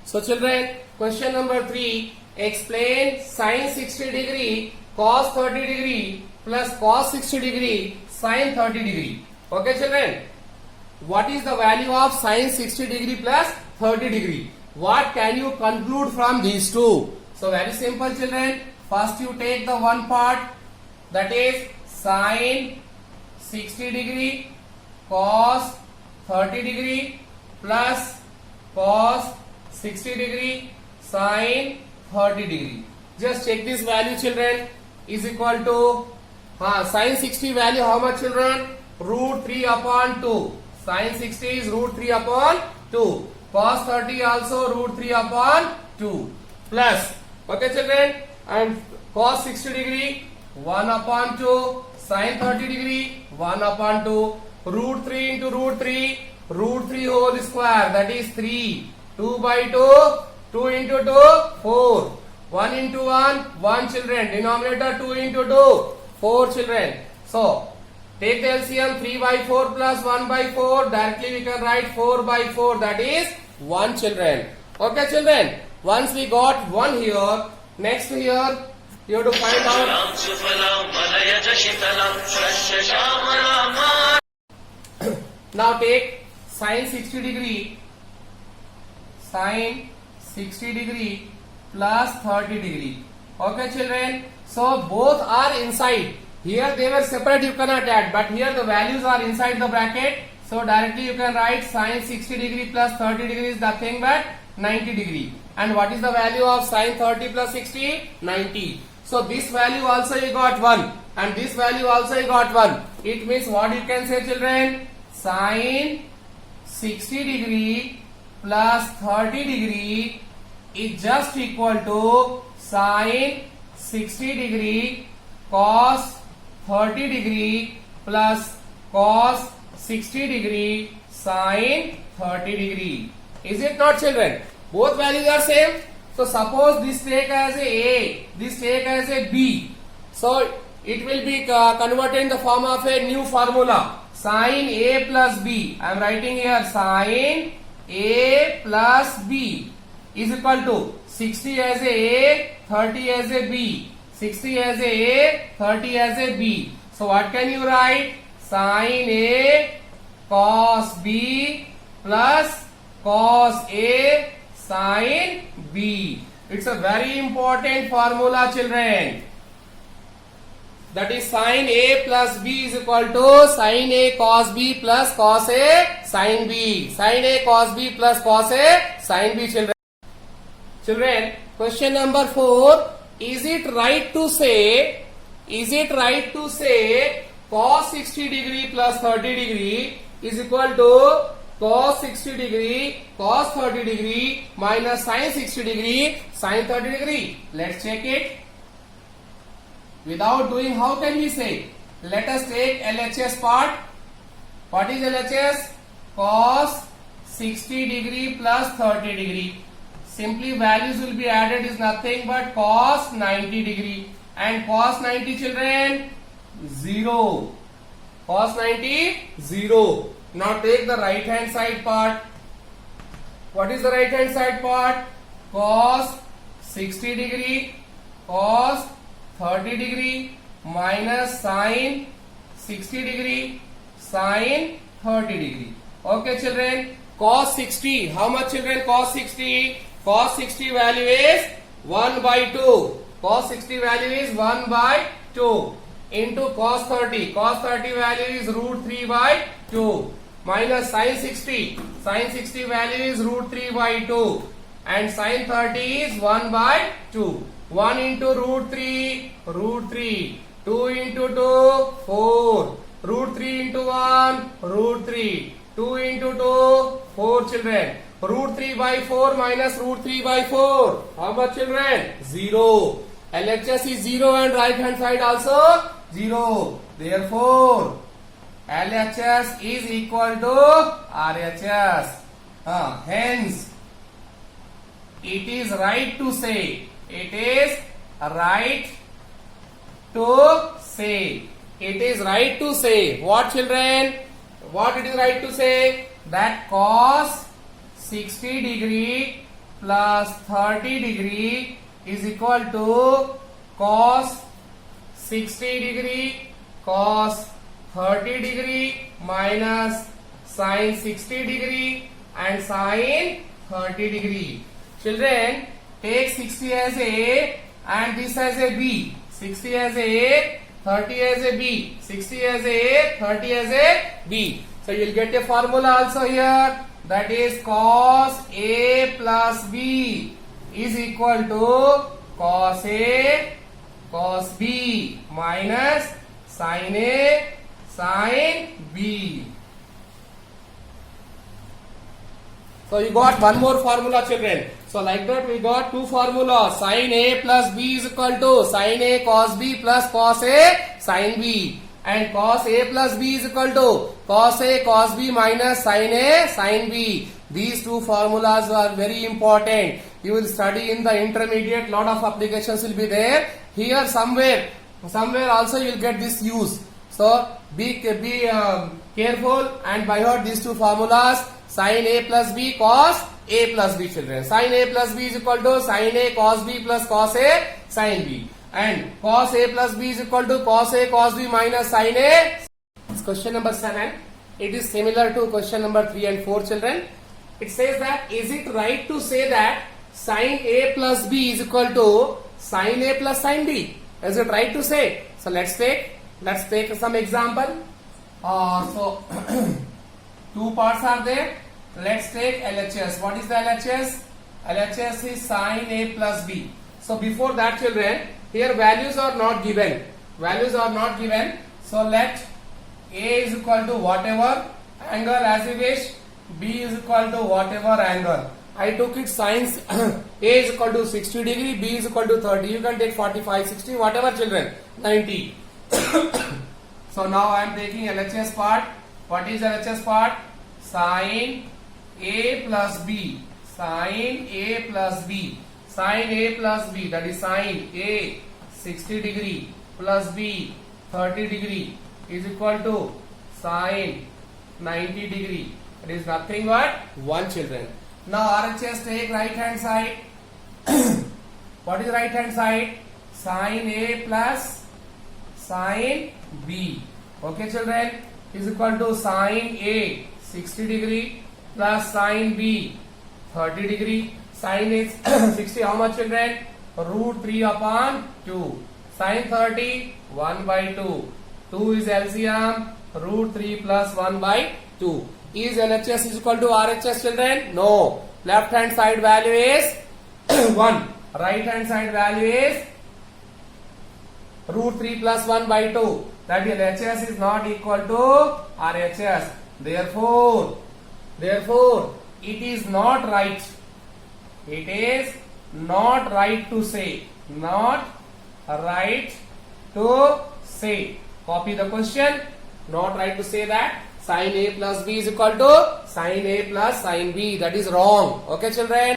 So children, question number 3, explain sin 60 degree cos 30 degree plus cos 60 degree sin 30 degree. Okay children, what is the value of sin 60 degree plus 30 degree? What can you conclude from these two? So very simple children, first you take the one part, that is sin 60 degree cos 30 degree plus cos 60 degree sin 30 degree. Just check this value children, is equal to sin 60 value how much children? Root 3 upon 2. Sin 60 is root 3 upon 2. Cos 30 also root 3 upon 2. Plus, okay children, and cos 60 degree 1 upon 2. Sin 30 degree 1 upon 2. Root 3 into root 3. Root 3 whole square, that is 3. 2 by 2. 2 into 2, 4. 1 into 1, 1 children. Denominator 2 into 2, 4 children. So, take the LCM 3 by 4 plus 1 by 4. Directly we can write 4 by 4, that is 1 children. Okay children, once we got 1 here, next here you have to find out. Now take sin 60 degree plus 30 degree. Okay children, so both are inside. Here they were separate, you cannot add, but here the values are inside the bracket. So directly you can write sin 60 degree plus 30 degree is nothing but 90 degree. And what is the value of sin 30 plus 60? 90. So this value also you got 1 and this value also you got 1. It means what you can say children? Sin 60 degree plus 30 degree is just equal to sin 60 degree cos 30 degree plus cos 60 degree sin 30 degree. Is it not children? Both values are same. So suppose this take as a, this take as a B. So it will be converted in the form of a new formula. Sin A plus B. I am writing here sin A plus B is equal to 60 as a, 30 as a B. 60 as a, 30 as a B. So what can you write? Sin A cos B plus cos A sin B. It's a very important formula children. That is sin A plus B is equal to sin A cos B plus cos A sin B. Sin A cos B plus cos A sin B children. Children, question number 4. Is it right to say cos 60 degree plus 30 degree is equal to cos 60 degree cos 30 degree minus sin 60 degree sin 30 degree? Let's check it. Without doing, how can we say? Let us take LHS part. What is LHS? Cos 60 degree plus 30 degree. Simply values will be added is nothing but cos 90 degree. And cos 90 children? 0. Cos 90? 0. Now take the right hand side part. What is the right hand side part? Cos 60 degree cos 30 degree minus sin 60 degree sin 30 degree. Okay children, cos 60, how much children? Cos 60, cos 60 value is 1 by 2. Cos 60 value is 1 by 2 into cos 30. Cos 30 value is root 3 by 2 minus sin 60. Sin 60 value is root 3 by 2 and sin 30 is 1 by 2. 1 into root 3, root 3. 2 into 2, 4. Root 3 into 1, root 3. 2 into 2, 4 children. Root 3 by 4 minus root 3 by 4. How much children? 0. LHS is 0 and right hand side also 0. Therefore, LHS is equal to RHS. Hence, it is right to say. It is right to say. It is right to say. What children? What it is right to say? That cos 60 degree plus 30 degree is equal to cos 60 degree cos 30 degree minus sin 60 degree and sin 30 degree. Children, take 60 as A and this as a B. 60 as A, 30 as a B. 60 as A, 30 as a B. So you will get a formula also here, that is cos A plus B is equal to cos A cos B minus sin A sin B. So you got one more formula, children. So like that we got two formulas. Sin A plus B is equal to sin A cos B plus cos A sin B. And cos A plus B is equal to cos A cos B minus sin A sin B. These two formulas are very important. You will study in the intermediate, lot of applications will be there. Here somewhere also you will get this use. So be careful and by heart these two formulas. Sin A plus B cos A plus B, children. Sin A plus B is equal to sin A cos B plus cos A sin B. And cos A plus B is equal to cos A cos B minus sin A. It's question number 7. It is similar to question number 3 and 4, children. It says that is it right to say that sin A plus B is equal to sin A plus sin B? Is it right to say? So let's take some example. So two parts are there. Let's take LHS. What is the LHS? LHS is sin A plus B. So before that, children, here values are not given. So let A is equal to whatever angle as you wish. B is equal to whatever angle. I took it sines. A is equal to 60 degree. B is equal to 30. You can take 45, 60, whatever, children. 90. So now I am taking LHS part. What is LHS part? Sin A plus B. Sin A plus B. Sin A plus B, that is sin A 60 degree plus B 30 degree is equal to sin 90 degree. It is nothing but 1, children. Now RHS, take right hand side. What is right hand side? Sin A plus sin B. Okay, children, is equal to sin A 60 degree plus sin B 30 degree. Sin is 60, how much, children? Root 3 upon 2. Sin 30, 1 by 2. 2 is LCM, root 3 plus 1 by 2. Is LHS is equal to RHS, children? No. Left hand side value is 1. Right hand side value is root 3 plus 1 by 2. That is, LHS is not equal to RHS. Therefore, it is not right. It is not right to say. Not right to say. Copy the question. Not right to say that sin A plus B is equal to sin A plus sin B. That is wrong. Okay, children.